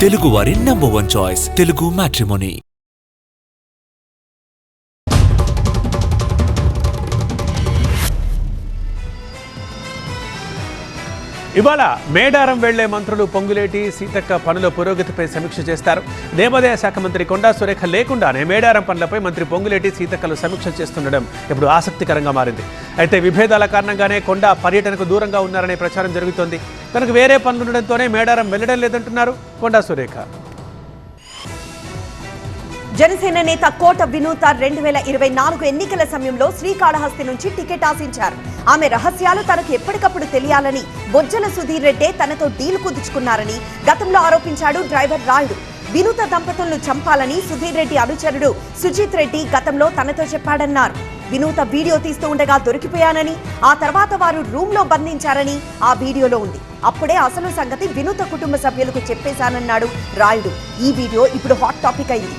తెలుగువారి #1 choice Telugu matrimony. ఇవాళ మేడారం వెళ్లే మంత్రులు పొంగులేటి, సీతక్క పనుల పురోగతిపై సమీక్ష చేస్తారు. దేవాదాయ శాఖ మంత్రి కొండా సురేఖ లేకుండానే మేడారం పనులపై మంత్రి పొంగులేటి, సీతక్కలు సమీక్ష చేస్తుండడం ఇప్పుడు ఆసక్తికరంగా మారింది. అయితే విభేదాల కారణంగానే కొండా పర్యటనకు దూరంగా ఉన్నారనే ప్రచారం జరుగుతోంది. తనకు వేరే పనులుండడంతోనే మేడారం వెళ్లడం లేదంటున్నారు కొండా సురేఖ. జనసేన నేత కోట వినూత 2024 ఎన్నికల సమయంలో శ్రీకాళహస్తి నుంచి టికెట్ ఆశించారు. ఆమె రహస్యాలు తనకు ఎప్పటికప్పుడు తెలియాలని బొజ్జల సుధీర్ రెడ్డి తనతో డీల్ కుదుర్చుకున్నారని గతంలో ఆరోపించాడు డ్రైవర్ రాయుడు. వినూత దంపతులను చంపాలని సుధీర్ రెడ్డి అనుచరుడు సుజిత్ రెడ్డి గతంలో తనతో చెప్పాడన్నారు. వినూత వీడియో తీస్తూ ఉండగా దొరికిపోయానని, ఆ తర్వాత వారు రూమ్ లో బంధించారని ఆ వీడియోలో ఉంది. అప్పుడే అసలు సంగతి వినూత కుటుంబ సభ్యులకు చెప్పేశానన్నాడు రాయుడు. ఈ వీడియో ఇప్పుడు హాట్ టాపిక్ అయింది.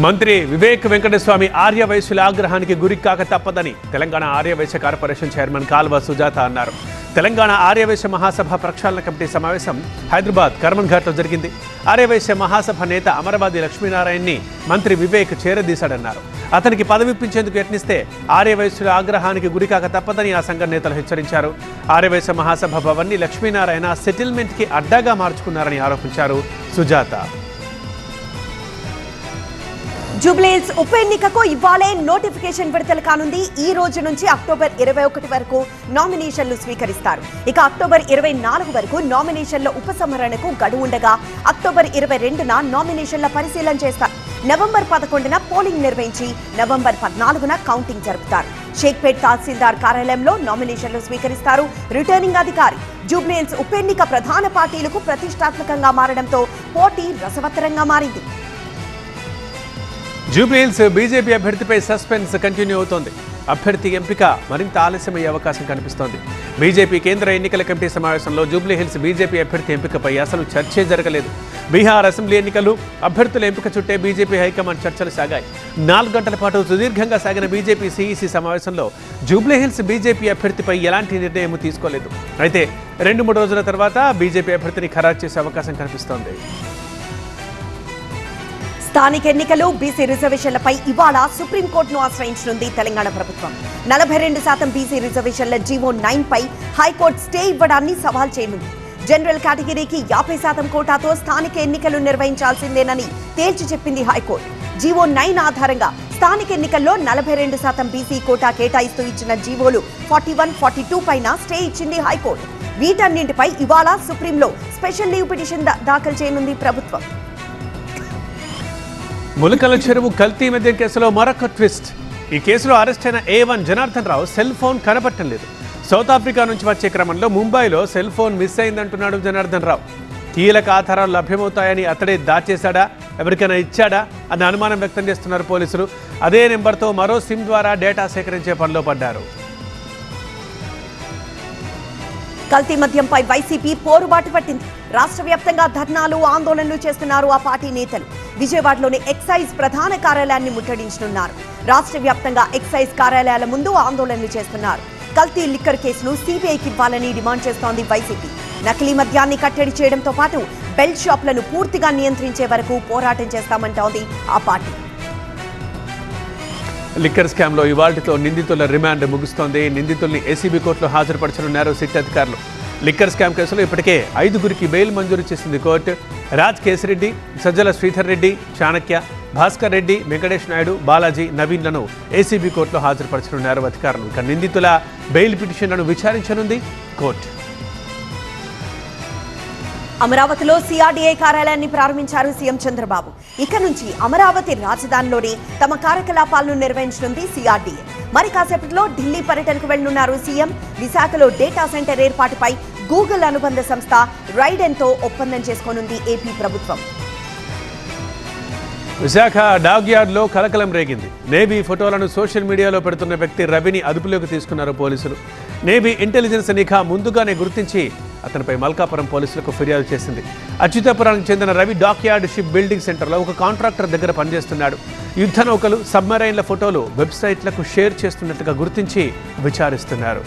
మంత్రి వివేక్ వెంకటస్వామి ఆర్యవైశ్యుల ఆగ్రహానికి గురి కాక తప్పదని తెలంగాణ ఆర్యవైశ్య కార్పొరేషన్ చైర్మన్ కాల్వ సుజాత అన్నారు. తెలంగాణ ఆర్యవైశ్య మహాసభ ప్రక్షాళన కమిటీ సమావేశం హైదరాబాద్ కర్మన్ ఘాట్లో జరిగింది. ఆర్యవైశ్య మహాసభ నేత అమరవాది లక్ష్మీనారాయణని మంత్రి వివేక్ చేరదీశాడన్నారు. అతనికి పదవిప్పించేందుకు యత్నిస్తే ఆర్యవైశ్యుల ఆగ్రహానికి గురికాక తప్పదని ఆ సంఘ నేతలు హెచ్చరించారు. ఆర్యవైశ్య మహాసభ భవన్ని లక్ష్మీనారాయణ సెటిల్మెంట్కి అడ్డాగా మార్చుకున్నారని ఆరోపించారు సుజాత. జూబ్లీహిల్స్ ఉప ఎన్నికకు ఇవాళే నోటిఫికేషన్ విడుదల కానుంది. ఈ రోజు నుంచి అక్టోబర్ 21 వరకు నామినేషన్లు స్వీకరిస్తారు. ఇక అక్టోబర్ 24 వరకు నామినేషన్ల ఉపసంహరణకు గడువు ఉండగా అక్టోబర్ 22న నామినేషన్ల పరిశీలన చేస్తారు. నవంబర్ 11న పోలింగ్ నిర్వహించి నవంబర్ 14న కౌంటింగ్ జరుపుతారు. షేక్పేట్ తహసీల్దార్ కార్యాలయంలో నామినేషన్లు స్వీకరిస్తారు రిటర్నింగ్ అధికారి. జూబ్లీహిల్స్ ఉప ఎన్నిక ప్రధాన పార్టీలకు ప్రతిష్టాత్మకంగా మారడంతో పోటీ రసవత్తరంగా మారింది. జూబ్లీహిల్స్ బీజేపీ అభ్యర్థిపై సస్పెన్స్ కంటిన్యూ అవుతోంది. అభ్యర్థి ఎంపిక మరింత ఆలస్యమయ్యే అవకాశం కనిపిస్తోంది. బీజేపీ కేంద్ర ఎన్నికల కమిటీ సమావేశంలో జూబ్లీహిల్స్ బీజేపీ అభ్యర్థి ఎంపికపై అసలు చర్చే జరగలేదు. బీహార్ అసెంబ్లీ ఎన్నికలు, అభ్యర్థుల ఎంపిక చుట్టే బీజేపీ హైకమాండ్ చర్చలు సాగాయి. 4 గంటల పాటు సుదీర్ఘంగా సాగిన బీజేపీ సీఈసీ సమావేశంలో జూబ్లీహిల్స్ బీజేపీ అభ్యర్థిపై ఎలాంటి నిర్ణయం తీసుకోలేదు. అయితే 2-3 రోజుల తర్వాత బీజేపీ అభ్యర్థిని ఖరారు చేసే అవకాశం కనిపిస్తోంది. స్థానిక ఎన్నికలు, బీసీ రిజర్వేషన్లపై ఇవాళ సుప్రీంకోర్టును ఆశ్రయించనుంది తెలంగాణ ప్రభుత్వం. 42% బీసీ రిజర్వేషన్ల జీవో 9 పై హైకోర్టు స్టే ఇవ్వడాన్ని సవాల్ చేయనుంది. జనరల్ కేటగిరీకి 50% కోటాతో స్థానిక ఎన్నికలు నిర్వహించాల్సిందేనని తేల్చి చెప్పింది హైకోర్టు. జీవో 9 ఆధారంగా స్థానిక ఎన్నికల్లో 42% బీసీ కోటా కేటాయిస్తూ ఇచ్చిన జీవోలు 41, 42 పైన స్టే ఇచ్చింది హైకోర్టు. వీటన్నింటిపై ఇవాళ సుప్రీంలో స్పెషల్ లీవ్ పిటిషన్ దాఖలు చేయనుంది ప్రభుత్వం. ములకల చెరువు కల్తీ మద్యం కేసులో మరొక ట్విస్ట్. ఈ కేసులో అరెస్ట్ అయిన A1 Janardhan Rao cell phone కనపట్టం లేదు. సౌత్ ఆఫ్రికా నుంచి వచ్చే క్రమంలో ముంబైలో cell phone miss అయిందంటున్నాడు Janardhan Rao. కీలక ఆధారాలు లభ్యమవుతాయని అతడే దాచేశాడా, ఎవరికైనా ఇచ్చాడా అన్న అనుమానం వ్యక్తం చేస్తున్నారు పోలీసులు. అదే నెంబర్తో మరో సిమ్ ద్వారా డేటా సేకరించే పనిలో పడ్డారు. కల్తీ మద్యంపై వైసీపీ పోరుబాటు పట్టింది. రాష్ట్ర వ్యాప్తంగా ధర్నాలు, ఆందోళనలు చేస్తున్నారు ఆ పార్టీ నేతలు. విజయవాడలోని ఎక్సైజ్ ప్రధాన కార్యాలయాన్ని ముట్టడించనున్నారు. రాష్ట్ర వ్యాప్తంగా ఎక్సైజ్ కార్యాలయాల ముందు ఆందోళనలు చేస్తున్నారు. కల్తీ లిక్కర్ కేసును సీబీఐకి ఇవ్వాలని డిమాండ్ చేస్తోంది వైసీపీ. నకిలీ మద్యాన్ని కట్టడి చేయడంతో పాటు బెల్ట్ షాపులను పూర్తిగా నియంత్రించే వరకు పోరాటం చేస్తామంటోంది ఆ పార్టీ. లిక్కర్ స్కామ్లో ఇవాల్టితో నిందితుల రిమాండ్ ముగుస్తోంది. నిందితుల్ని ఏసీబీ కోర్టులో హాజరుపరచనున్నారు సిట్ అధికారులు. లిక్కర్ స్కామ్ కేసులో ఇప్పటికే 5గురికి బెయిల్ మంజూరు చేసింది కోర్టు. రాజ్ కేసిరెడ్డి, సజ్జల శ్రీధర్ రెడ్డి, చాణక్య, భాస్కర్ రెడ్డి, వెంకటేష్ నాయుడు, బాలాజీ, నవీన్లను ఏసీబీ కోర్టులో హాజరుపరచనున్నారు అధికారులు. ఇక నిందితుల బెయిల్ పిటిషన్లను విచారించనుంది కోర్టు. అమరావతిలో సిఆర్డీఏ కార్యాలయాన్ని ప్రారంభించారు సీఎం చంద్రబాబు. ఇక నుంచి అమరావతి రాజధానిలోనే తమ కార్యకలాపాలను నిర్వహించనుంది సిఆర్డీఏ. మరి కాసేపట్లో ఢిల్లీ పర్యటనకు వెళ్లనున్నారు సీఎం. విశాఖలో డేటా సెంటర్ ఏర్పాటుపై గూగుల్ అనుబంధ సంస్థ రైడెన్తో ఒప్పందం చేసుకోనుంది ఏపీ ప్రభుత్వం. విశాఖ డాగ్ యార్డ్లో కలకలం రేగింది. నేవీ ఫోటోలను సోషల్ మీడియాలో పెడుతున్న వ్యక్తి రవిని అదుపులోకి తీసుకున్నారు పోలీసులు. నేవీ ఇంటెలిజెన్స్ నిఘా ముందుగానే గుర్తించి అతనిపై మల్కాపురం పోలీసులకు ఫిర్యాదు చేసింది. అచ్యుతాపురానికి చెందిన Ravi dockyard ship building సెంటర్లో ఒక కాంట్రాక్టర్ దగ్గర పనిచేస్తున్నాడు. యుద్ధ నౌకలు, సబ్మరైన్ల ఫోటోలు వెబ్సైట్లకు షేర్ చేస్తున్నట్లుగా గుర్తించి విచారిస్తున్నారు.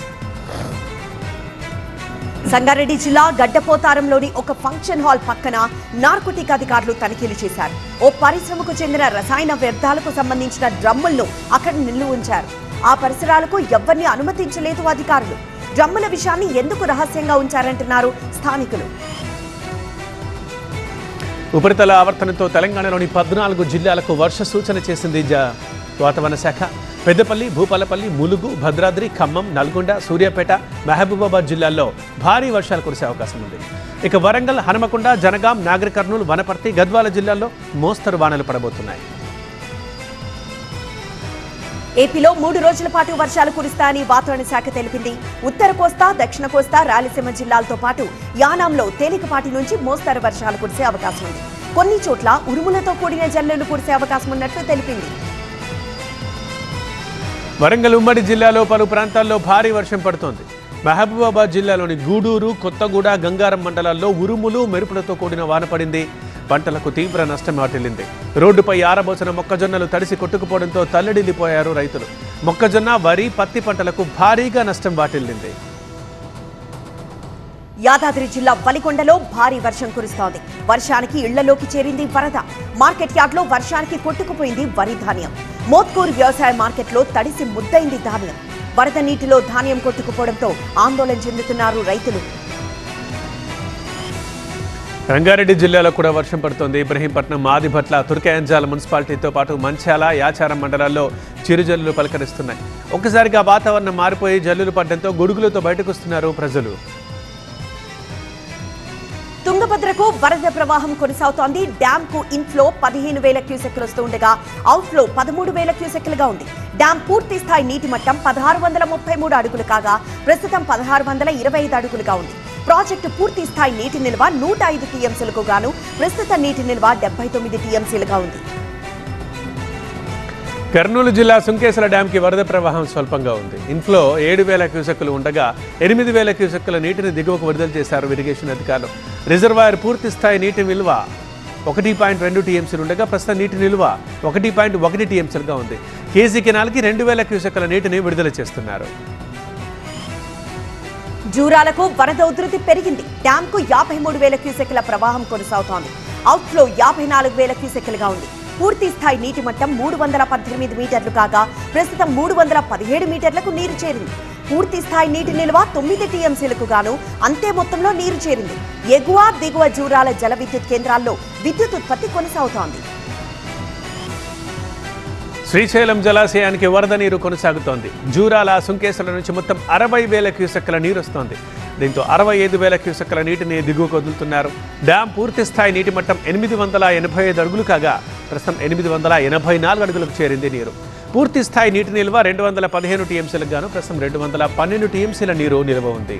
సంగారెడ్డి జిల్లా గడ్డపోతారంలోని ఒక ఫంక్షన్ హాల్ పక్కన నార్కోటిక్ అధికారులు తనిఖీలు చేశారు. ఓ పరిశ్రమకు చెందిన రసాయన వ్యర్థాలకు సంబంధించిన డ్రమ్ములను అక్కడ నిల్వ ఉంచారు. ఆ పరిసరాలకు ఎవ్వరిని అనుమతించలేదు అధికారులు. డ్రమ్ముల విషయాన్ని ఎందుకు రహస్యంగా ఉంచారంటున్నారు స్థానికులు. ఉపరితల ఆవర్తనంతో తెలంగాణలోని 14 జిల్లాలకు వర్ష సూచన చేసింది వాతావరణ శాఖ. పెద్దపల్లి, భూపాలపల్లి, ములుగు, భద్రాద్రి, ఖమ్మం, నల్గొండ, సూర్యాపేట, మహబూబాబాద్ జిల్లాల్లో భారీ వర్షాలు కురిసే అవకాశం ఉంది. ఇక వరంగల్, హనుమకొండ, జనగాం, నాగర్ కర్నూలు, వనపర్తి, గద్వాల జిల్లాల్లో మోస్తరు వానలు పడబోతున్నాయి. ఏపీలో 3 రోజుల పాటు వర్షాలు కురుస్తాయని వాతావరణ శాఖ తెలిపింది. ఉత్తర కోస్తా, దక్షిణ కోస్తా, రాయలసీమ జిల్లాలతో పాటు యానాంలో తేలికపాటి నుంచి మోస్తరు వర్షాలు కురిసే అవకాశం ఉంది. కొన్ని చోట్ల ఉరుములతో కూడిన జల్లులు కురిసే అవకాశం ఉన్నట్లు తెలిపింది. వరంగల్ ఉమ్మడి జిల్లాలో పలు ప్రాంతాల్లో భారీ వర్షం పడుతోంది. మహబూబాబాద్ జిల్లాలోని గూడూరు, కొత్తగూడ, గంగారం మండలాల్లో ఉరుములు, మెరుపులతో కూడిన వాన పడింది. పంటలకు తీవ్ర నష్టం వాటిల్లింది. రోడ్డుపై ఆరబోసిన మొక్కజొన్నలు తడిసి కొట్టుకుపోవడంతో తల్లడిల్లిపోయారు రైతులు. మొక్కజొన్న, వరి, పత్తి పంటలకు భారీగా నష్టం వాటిల్లింది. యాదాద్రి జిల్లా వలికొండలో భారీ వర్షం కురుస్తోంది. వర్షానికి ఇళ్లలోకి చేరింది వరద. మార్కెట్ యార్డ్లో వర్షానికి కొట్టుకుపోయింది వరి ధాన్యం. మోత్కూరు వ్యవసాయ మార్కెట్లో తడిసి ముద్దైంది ధాన్యం. వరద నీటిలో ధాన్యం కొట్టుకుపోవడంతో ఆందోళన చెందుతున్నారు రైతులు. రంగారెడ్డి జిల్లాలో కూడా వర్షం పడుతోంది. ఇబ్రహీంపట్నం, మాదిభట్ల, తుర్కయాంజాల మున్సిపాలిటీతో పాటు మంచాల, యాచారం మండలాల్లో చిరుజల్లులు పలకరిస్తున్నాయి. ఒక్కసారిగా వాతావరణం మారిపోయి జల్లులు పడడంతో గొడుగులతో బయటకు వస్తున్నారు ప్రజలు. తుంగభద్రకు వరద ప్రవాహం కొనసాగుతోంది. డ్యామ్ కు ఇన్ఫ్లో 15,000 క్యూసెక్లు వస్తుండగా అవుట్ఫ్లో 13,000 క్యూసెక్లుగా ఉంది. డ్యామ్ పూర్తి స్థాయి నీటి మట్టం 1633 అడుగులు కాగా ప్రస్తుతం 1625 అడుగులుగా ఉంది. ప్రాజెక్టు పూర్తి స్థాయి నీటి నిల్వ 105 టీఎంసీలకు గాను ప్రస్తుత నీటి నిల్వ 79 టీఎంసీలుగా ఉంది. కర్నూలు జిల్లా సుంకేశ్వర డ్యాంకి వరద ప్రవాహం స్వల్పంగా ఉంది. ఇన్ఫ్లో 7,000 క్యూసెక్కులు ఉండగా 8,000 క్యూసెక్కుల నీటిని దిగువకు విడుదల చేశారు ఇరిగేషన్ అధికారులు. రిజర్వాయర్ పూర్తి స్థాయి నీటి నిల్వ 1.2 టీఎంసీలు ఉండగా ప్రస్తుత నీటి నిల్వ 1.1 టీఎంసీలుగా ఉంది. కేజీ కెనాల్కి 2,000 క్యూసెక్కుల నీటిని విడుదల చేస్తున్నారు. జూరాలకు వరద ఉధృతి పెరిగింది. డ్యామ్ కు 53,000 క్యూసెక్ల ప్రవాహం కొనసాగుతోంది. అవుట్ఫ్లో 54,000 క్యూసెక్లుగా ఉంది. పూర్తి స్థాయి నీటి మట్టం 318 మీటర్లు కాగా ప్రస్తుతం 317 మీటర్లకు నీరు చేరింది. పూర్తి స్థాయి నీటి నిల్వ 9 టీఎంసీలకు గాను అంతే మొత్తంలో నీరు చేరింది. ఎగువ, దిగువ జూరాల జల విద్యుత్ కేంద్రాల్లో విద్యుత్ ఉత్పత్తి కొనసాగుతోంది. శ్రీశైలం జలాశయానికి వరద నీరు కొనసాగుతోంది. జూరాల, సుంకేశ్వర నుంచి మొత్తం 60,000 క్యూసెక్కుల నీరు వస్తోంది. దీంతో 65,000 క్యూసెక్కుల నీటిని దిగువకు వదులుతున్నారు. డ్యాం పూర్తి స్థాయి నీటి మట్టం 885 అడుగులు కాగా ప్రస్తుతం 884 అడుగులకు చేరింది నీరు. పూర్తి స్థాయి నీటి నిల్వ 215 టీఎంసీలకు గాను ప్రస్తుతం 212 టీఎంసీల నీరు నిల్వ ఉంది.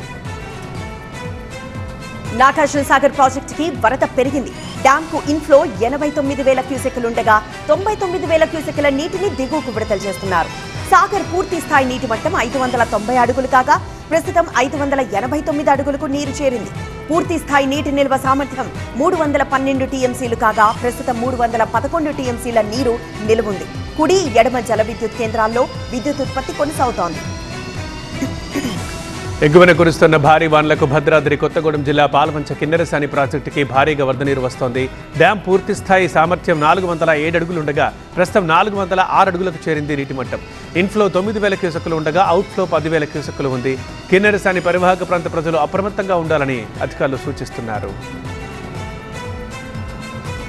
నాగార్జున సాగర్ ప్రాజెక్టుకి వరద పెరిగింది. డ్యామ్ కు ఇన్ఫ్లో 89,000 క్యూసెక్కులుండగా 99,000 క్యూసెక్కుల నీటిని దిగువకు విడుదల చేస్తున్నారు. సాగర్ పూర్తి స్థాయి నీటి మట్టం 590 అడుగులు కాగా ప్రస్తుతం 589 అడుగులకు నీరు చేరింది. పూర్తి స్థాయి నీటి నిల్వ సామర్థ్యం 312 టీఎంసీలు కాగా ప్రస్తుతం 311 టీఎంసీల నీరు నిలువుంది. కుడి, ఎడమ జల విద్యుత్ కేంద్రాల్లో విద్యుత్ ఉత్పత్తి కొనసాగుతోంది. ఎగువన కురుస్తున్న భారీ వానలకు భద్రాద్రి కొత్తగూడెం జిల్లా పాల్వంచ కిన్నెరసాని ప్రాజెక్టుకి భారీగా వరద నీరు వస్తోంది. డ్యాం పూర్తి స్థాయి సామర్థ్యం 407 అడుగులుండగా ప్రస్తుతం 406 అడుగులకు చేరింది నీటి మట్టం. ఇన్ఫ్లో 9,000 క్యూసెక్కులు ఉండగా అవుట్ఫ్లో 10,000 క్యూసెక్కులు ఉంది. కిన్నెరసాని పరివాహక ప్రాంత ప్రజలు అప్రమత్తంగా ఉండాలని అధికారులు సూచిస్తున్నారు.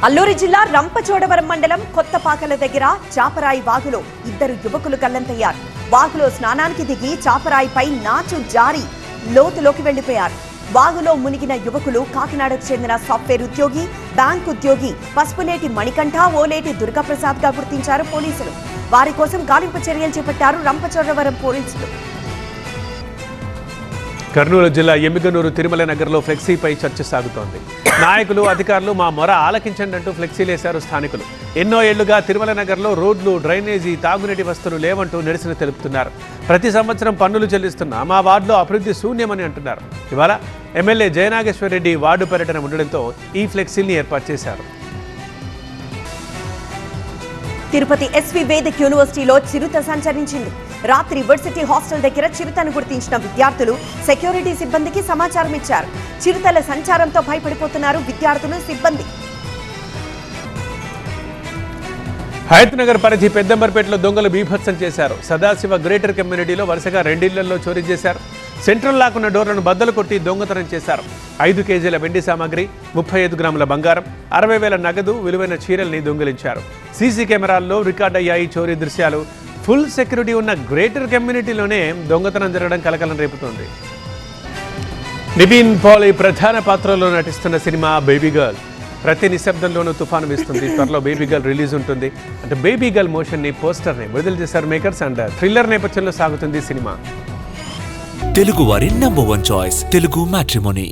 అల్లూరి జిల్లా రంపచోడవరం మండలం కొత్తపాకల దగ్గర చాపరాయి వాగులో 2 యువకులు గల్లంతయ్యారు. వాగులో స్నానానికి దిగి చాపరాయిపై నాచు జారి లోతులోకి వెళ్లిపోయారు. వాగులో మునిగిన యువకులు కాకినాడకు చెందిన సాఫ్ట్వేర్ ఉద్యోగి, బ్యాంక్ ఉద్యోగి పసుపులేటి మణికంఠ, ఓలేటి దుర్గాప్రసాద్ గా గుర్తించారు పోలీసులు. వారి కోసం గాలింపు చర్యలు చేపట్టారు రంపచోడవరం పోలీసులు. కర్నూలు జిల్లా ఎమ్మిగనూరు తిరుమల నగర్లో ఫ్లెక్సీపై చర్చ సాగుతోంది. నాయకులు, అధికారులు మా మొర ఆలకించండి అంటూ ఫ్లెక్సీలేశారు స్థానికులు. ఎన్నో ఏళ్లుగా తిరుమల నగర్లో రోడ్లు, డ్రైనేజీ, తాగునీటి వసతులు లేవంటూ నిరసన తెలుపుతున్నారు. ప్రతి సంవత్సరం పన్నులు చెల్లిస్తున్నా మా వార్డులో అభివృద్ధి శూన్యమని అంటున్నారు. ఇవాళ ఎమ్మెల్యే జయనాగేశ్వర్ రెడ్డి వార్డు పర్యటన ఉండడంతో ఈ ఫ్లెక్సీల్ని ఏర్పాటు చేశారు. తిరుపతి ఎస్వి వేదిక్ యూనివర్సిటీలో చిరుత సంచరించింది. రాత్రి వర్సిటీ హాస్టల్ దగ్గర చిరుతను గుర్తించిన విద్యార్థులు సెక్యూరిటీ సిబ్బందికి సమాచారం ఇచ్చారు. చిరుతల సంచారంతో భయపడిపోతున్నారు విద్యార్థులు, సిబ్బంది. హయత్నగర్ పరిధి పెద్దంబర్పేటలో దొంగలు బీభత్సం చేశారు. సదాశివ గ్రేటర్ కమ్యూనిటీలో వరుసగా 2 ఇళ్లలో చోరీ చేశారు. సెంట్రల్ లాక్కున్న డోర్లను బద్దలు కొట్టి దొంగతనం చేశారు. 5 కేజీల వెండి సామాగ్రి, 35 గ్రాముల బంగారం, 60,000 నగదు, విలువైన చీరల్ని దొంగిలించారు. సీసీ కెమెరాల్లో రికార్డయ్యాయి చోరీ దృశ్యాలు. ఫుల్ సెక్యూరిటీ ఉన్న గ్రేటర్ కమ్యూనిటీలోనే దొంగతనం జరగడం కలకలం రేపుతోంది. నివిన్ పాలి ప్రధాన పాత్రలో నటిస్తున్న సినిమా బేబీ గర్ల్. ప్రతి నిశ్శబ్దంలోనూ తుఫాను వీస్తుంది. త్వరలో బేబీ గర్ల్ రిలీజ్ ఉంటుంది. అంటే బేబీ గర్ల్ మోషన్ని, పోస్టర్ని విడుదల చేశారు మేకర్స్. అండ్ థ్రిల్లర్ నేపథ్యంలో సాగుతుంది సినిమా. తెలుగు వారి నంబర్ 1 చాయిస్ తెలుగు మ్యాట్రిమోనీ.